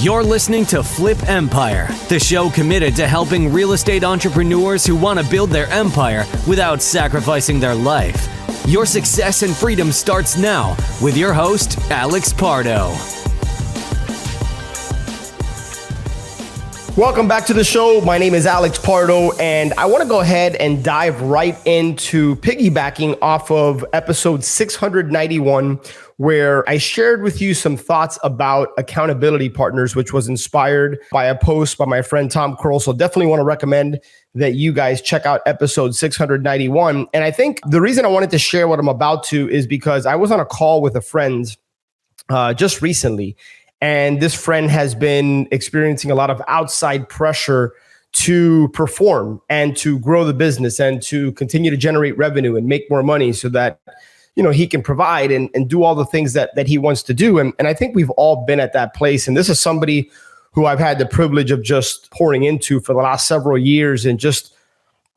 You're listening to Flip Empire, the show committed to helping real estate entrepreneurs who want to build their empire without sacrificing their life. Your success and freedom starts now with your host, Alex Pardo. Welcome back to the show. My name is Alex Pardo, and I want to go ahead and dive right into piggybacking off of episode 691, where I shared with you some thoughts about accountability partners, which was inspired by a post by my friend Tom Kroll. So definitely want to recommend that you guys check out episode 691. And I think the reason I wanted to share what I'm about to is because I was on a call with a friend just recently. And this friend has been experiencing a lot of outside pressure to perform and to grow the business and to continue to generate revenue and make more money so that, you know, he can provide and do all the things that he wants to do. And I think we've all been at that place. And this is somebody who I've had the privilege of just pouring into for the last several years, and just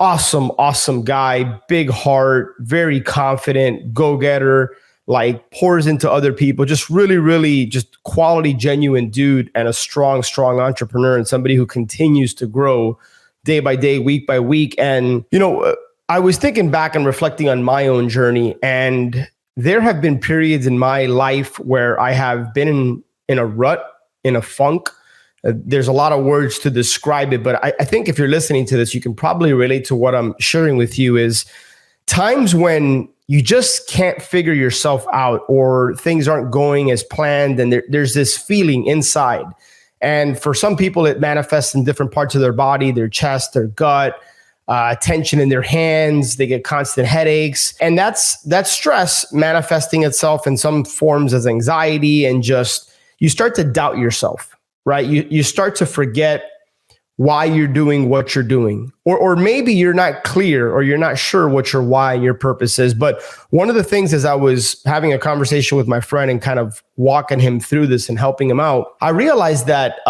awesome guy, big heart, very confident, go-getter, like pours into other people, just really just quality, genuine dude, and a strong entrepreneur, and somebody who continues to grow day by day, week by week. And, you know, I was thinking back and reflecting on my own journey, and there have been periods in my life where I have been in a rut, in a funk. There's a lot of words to describe it, but I think if you're listening to this, you can probably relate to what I'm sharing with you. Is times when you just can't figure yourself out, or things aren't going as planned, and there's this feeling inside. And for some people, it manifests in different parts of their body, their chest, their gut, tension in their hands. They get constant headaches. And that's stress manifesting itself in some forms as anxiety, and just you start to doubt yourself, right? You start to forget why you're doing what you're doing, or maybe you're not clear, or you're not sure what your why and your purpose is. But one of the things, as I was having a conversation with my friend and kind of walking him through this and helping him out, I realized that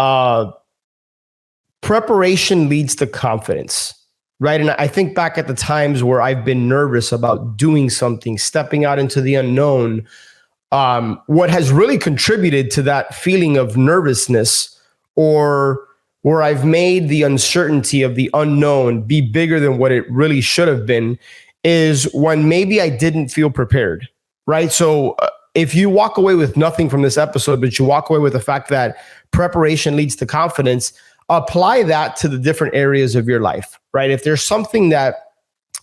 preparation leads to confidence, right? And I think back at the times where I've been nervous about doing something, stepping out into the unknown. What has really contributed to that feeling of nervousness, or where I've made the uncertainty of the unknown be bigger than what it really should have been, is when maybe I didn't feel prepared, right? So if you walk away with nothing from this episode, but you walk away with the fact that preparation leads to confidence, apply that to the different areas of your life, right? If there's something that,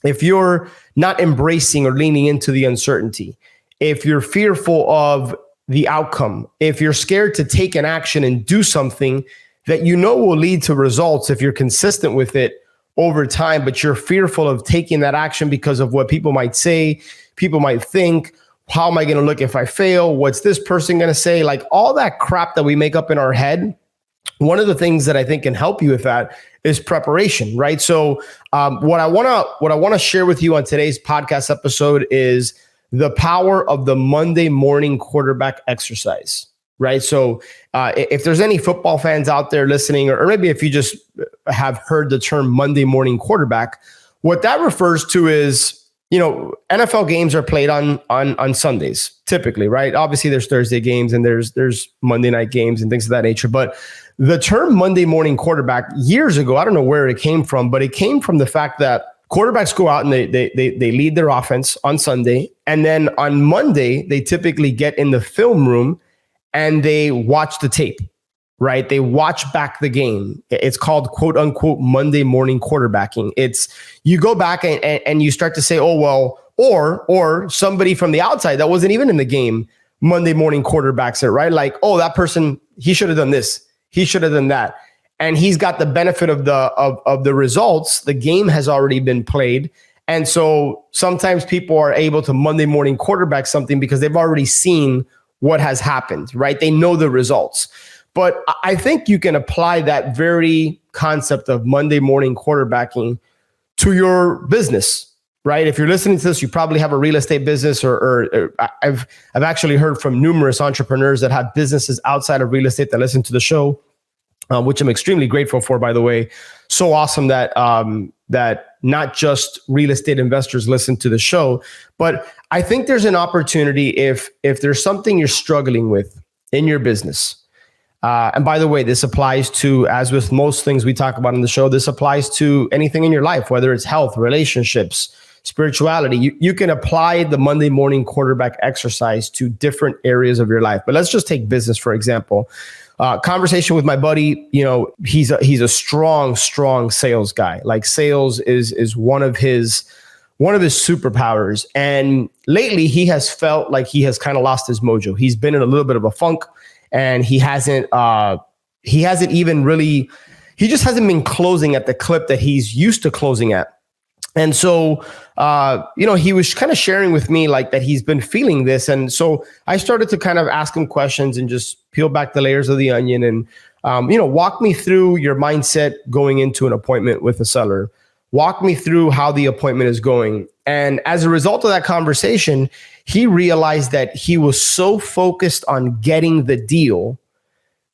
if you're not embracing or leaning into the uncertainty, if you're fearful of the outcome, if you're scared to take an action and do something that you know will lead to results if you're consistent with it over time, but you're fearful of taking that action because of what people might say, people might think, how am I going to look if I fail? What's this person going to say? Like all that crap that we make up in our head. One of the things that I think can help you with that is preparation, right? So what I want to share with you on today's podcast episode is the power of the Monday morning quarterback exercise. Right. So if there's any football fans out there listening, or maybe if you just have heard the term Monday morning quarterback, what that refers to is, you know, NFL games are played on Sundays typically, right? Obviously there's Thursday games and there's Monday night games and things of that nature. But the term Monday morning quarterback, years ago, I don't know where it came from, but it came from the fact that quarterbacks go out and they lead their offense on Sunday. And then on Monday, they typically get in the film room and they watch the tape, right? They watch back the game. It's called quote unquote Monday morning quarterbacking. It's you go back and you start to say, oh, well, or somebody from the outside that wasn't even in the game Monday morning quarterbacks it, right? Like, oh, that person, he should have done this. He should have done that. And he's got the benefit of the results. The game has already been played. And so sometimes people are able to Monday morning quarterback something because they've already seen what has happened, right? They know the results. But I think you can apply that very concept of Monday morning quarterbacking to your business, right? If you're listening to this, you probably have a real estate business, or I've actually heard from numerous entrepreneurs that have businesses outside of real estate that listen to the show, which I'm extremely grateful for, by the way. So awesome that that not just real estate investors listen to the show, but I think there's an opportunity if there's something you're struggling with in your business. And by the way, this applies to, as with most things we talk about in the show, this applies to anything in your life, whether it's health, relationships, spirituality. You can apply the Monday morning quarterback exercise to different areas of your life. But let's just take business, for example. Conversation with my buddy, he's a strong sales guy. Like sales is one of his superpowers. And lately he has felt like he has kind of lost his mojo. He's been in a little bit of a funk, and he just hasn't been closing at the clip that he's used to closing at. And so, he was kind of sharing with me like that he's been feeling this. And so I started to kind of ask him questions and just peel back the layers of the onion and, walk me through your mindset going into an appointment with a seller. Walk me through how the appointment is going. And as a result of that conversation, he realized that he was so focused on getting the deal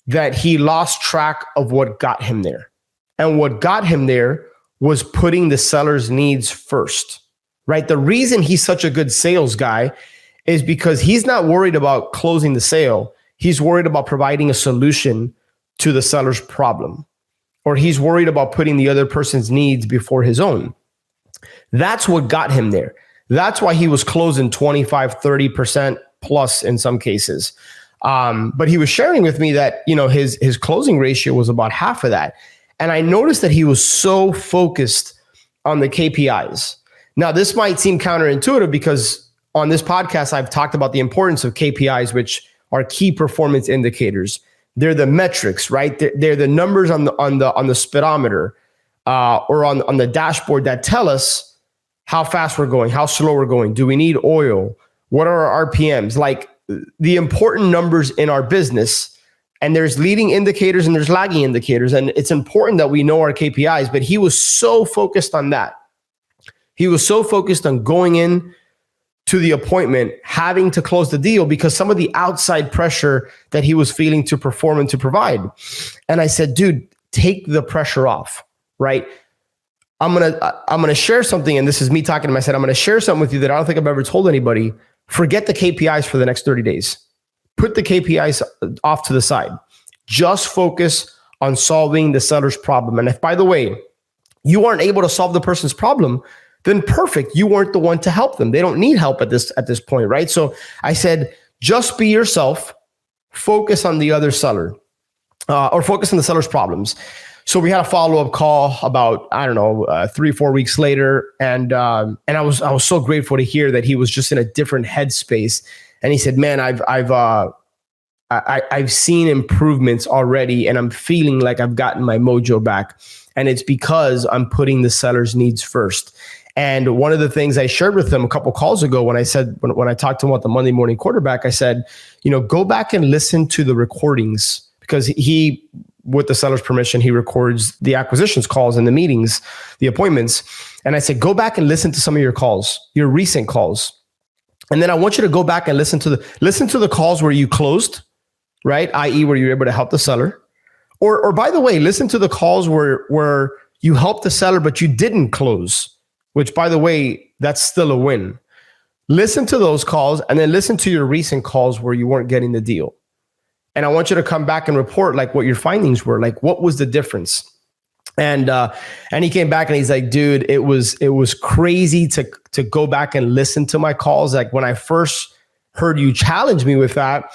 that he lost track of what got him there. And what got him there was putting the seller's needs first, right? The reason he's such a good sales guy is because he's not worried about closing the sale. He's worried about providing a solution to the seller's problem, or he's worried about putting the other person's needs before his own. That's what got him there. That's why he was closing 25, 30% plus in some cases. But he was sharing with me that, his closing ratio was about half of that. And I noticed that he was so focused on the KPIs. Now, this might seem counterintuitive because on this podcast, I've talked about the importance of KPIs, which are key performance indicators. They're the metrics, right? They're the numbers on the speedometer or on the dashboard that tell us how fast we're going, how slow we're going. Do we need oil? What are our RPMs? Like the important numbers in our business. And there's leading indicators and there's lagging indicators. And it's important that we know our KPIs, but he was so focused on that. He was so focused on going in to the appointment, having to close the deal because some of the outside pressure that he was feeling to perform and to provide. And I said, dude, take the pressure off, right? I'm gonna share something, and this is me talking to him. I said, I'm gonna share something with you that I don't think I've ever told anybody. Forget the KPIs for the next 30 days. Put the KPIs off to the side. Just focus on solving the seller's problem. And if, by the way, you aren't able to solve the person's problem, then perfect. You weren't the one to help them. They don't need help at this point, right? So I said, just be yourself. Focus on the other seller, or focus on the seller's problems. So we had a follow-up call about 3-4 weeks later, and I was so grateful to hear that he was just in a different headspace. And he said, "Man, I've seen improvements already, and I'm feeling like I've gotten my mojo back, and it's because I'm putting the seller's needs first." And one of the things I shared with him a couple calls ago, when I talked to him about the Monday morning quarterback, I said, go back and listen to the recordings, because he, with the seller's permission, he records the acquisitions calls and the meetings, the appointments. And I said, go back and listen to some of your calls, your recent calls. And then I want you to go back and listen to the calls where you closed, right? i.e. where you're able to help the seller. Or by the way, listen to the calls where you helped the seller, but you didn't close, which, by the way, that's still a win. Listen to those calls, and then listen to your recent calls where you weren't getting the deal. And I want you to come back and report like what your findings were, like what was the difference. And he came back and he's like, dude, it was crazy to go back and listen to my calls. Like when I first heard you challenge me with that,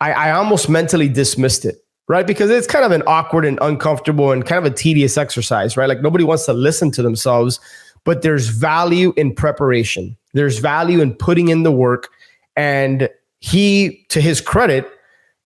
I almost mentally dismissed it, right? Because it's kind of an awkward and uncomfortable and kind of a tedious exercise, right? Like nobody wants to listen to themselves, but there's value in preparation. There's value in putting in the work. And he, to his credit,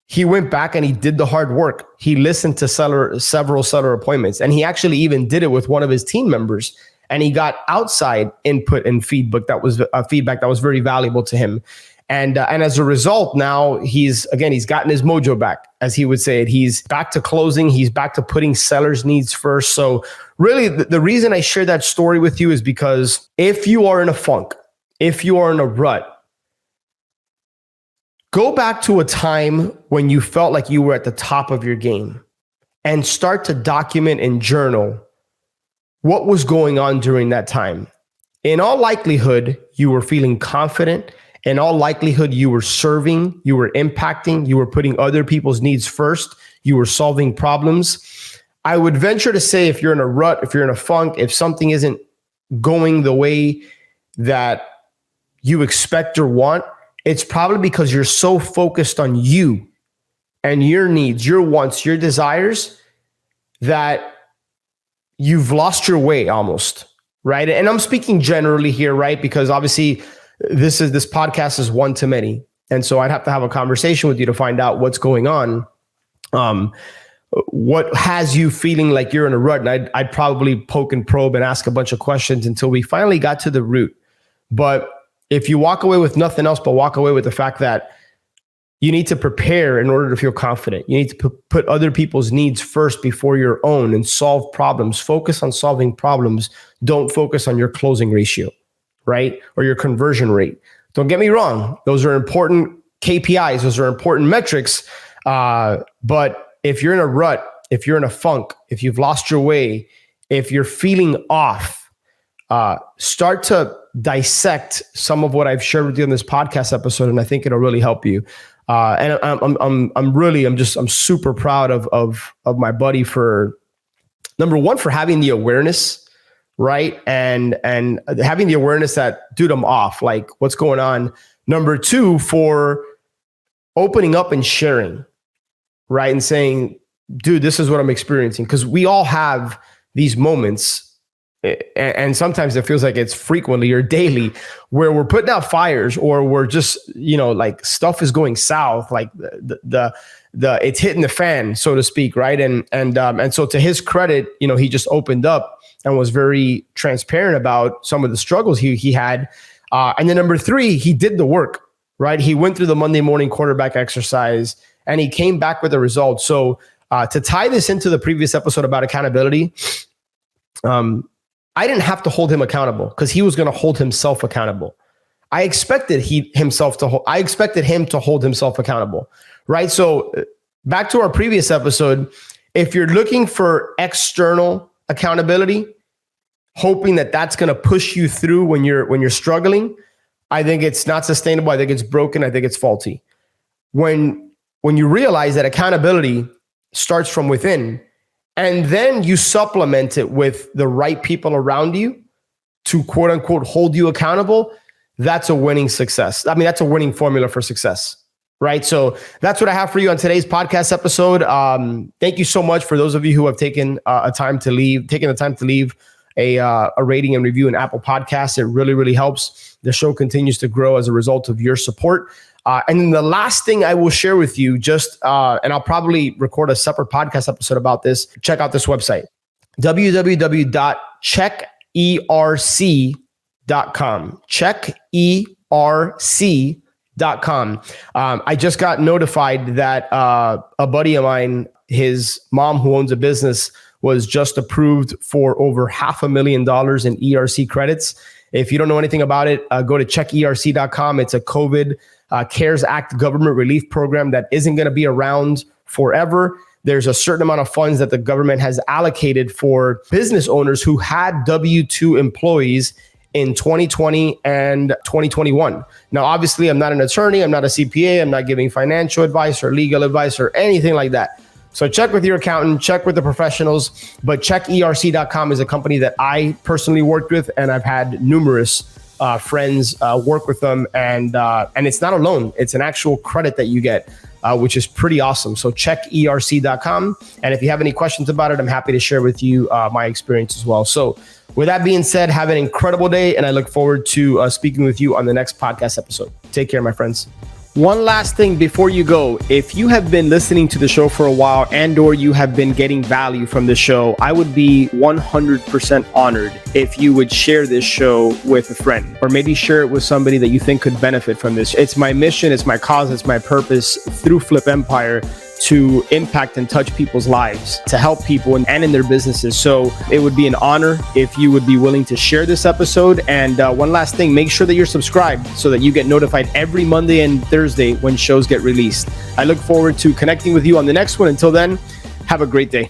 he went back and he did the hard work. He listened to several seller appointments, and he actually even did it with one of his team members. And he got outside input and feedback that was very valuable to him. And as a result, now he's gotten his mojo back, as he would say it. He's back to closing. He's back to putting sellers' needs first. So really, the reason I share that story with you is because if you are in a funk, if you are in a rut, go back to a time when you felt like you were at the top of your game and start to document and journal what was going on during that time. In all likelihood, you were feeling confident in all likelihood, you were serving, you were impacting, you were putting other people's needs first, you were solving problems. I would venture to say if you're in a rut, if you're in a funk, if something isn't going the way that you expect or want, it's probably because you're so focused on you and your needs, your wants, your desires, that you've lost your way almost, right? And I'm speaking generally here, right? Because obviously this podcast is one to many. And so I'd have to have a conversation with you to find out what's going on. What has you feeling like you're in a rut? And I'd probably poke and probe and ask a bunch of questions until we finally got to the root. But if you walk away with nothing else, but walk away with the fact that you need to prepare in order to feel confident. You need to put other people's needs first before your own and solve problems. Focus on solving problems. Don't focus on your closing ratio, right? Or your conversion rate. Don't get me wrong. Those are important KPIs. Those are important metrics. But if you're in a rut, if you're in a funk, if you've lost your way, if you're feeling off, start to dissect some of what I've shared with you in this podcast episode, and I think it'll really help you. And I'm super proud of my buddy for, number one, for having the awareness, right? And having the awareness that, dude, I'm off, like what's going on. Number two, for opening up and sharing, right? And saying, dude, this is what I'm experiencing. Because we all have these moments, and sometimes it feels like it's frequently or daily, where we're putting out fires, or we're just, like stuff is going south, like the it's hitting the fan, so to speak, right? And so to his credit, he just opened up and was very transparent about some of the struggles he had. And then number three, he did the work, right? He went through the Monday morning quarterback exercise and he came back with a result. So to tie this into the previous episode about accountability, I didn't have to hold him accountable because he was going to hold himself accountable. I expected him to hold himself accountable, right? So back to our previous episode, if you're looking for external accountability, hoping that that's going to push you through when you're struggling, I think it's not sustainable. I think it's broken. I think it's faulty. When you realize that accountability starts from within, and then you supplement it with the right people around you to quote unquote hold you accountable, that's a winning success. I mean, that's a winning formula for success, right? So that's what I have for you on today's podcast episode. Thank you so much for those of you who have taken the time to leave a rating and review in Apple Podcasts. It really, really helps. The show continues to grow as a result of your support. And then the last thing I will share with you, and I'll probably record a separate podcast episode about this. Check out this website, www.checkerc.com. Checkerc.com. I just got notified that a buddy of mine, his mom who owns a business, was just approved for over $500,000 in ERC credits. If you don't know anything about it, go to checkerc.com. It's a COVID CARES Act government relief program that isn't going to be around forever. There's a certain amount of funds that the government has allocated for business owners who had W-2 employees in 2020 and 2021. Now, obviously, I'm not an attorney. I'm not a CPA. I'm not giving financial advice or legal advice or anything like that. So check with your accountant, check with the professionals, but checkerc.com is a company that I personally worked with, and I've had numerous friends work with them, and it's not a loan, it's an actual credit that you get, which is pretty awesome. So checkerc.com, and if you have any questions about it, I'm happy to share with you my experience as well. So with that being said, have an incredible day, and I look forward to speaking with you on the next podcast episode. Take care, my friends. One last thing before you go, if you have been listening to the show for a while or you have been getting value from the show, I would be 100% honored if you would share this show with a friend, or maybe share it with somebody that you think could benefit from this. It's my mission, it's my cause, it's my purpose through Flip Empire to impact and touch people's lives, to help people and in their businesses. So it would be an honor if you would be willing to share this episode. And one last thing, make sure that you're subscribed so that you get notified every Monday and Thursday when shows get released. I look forward to connecting with you on the next one. Until then, have a great day.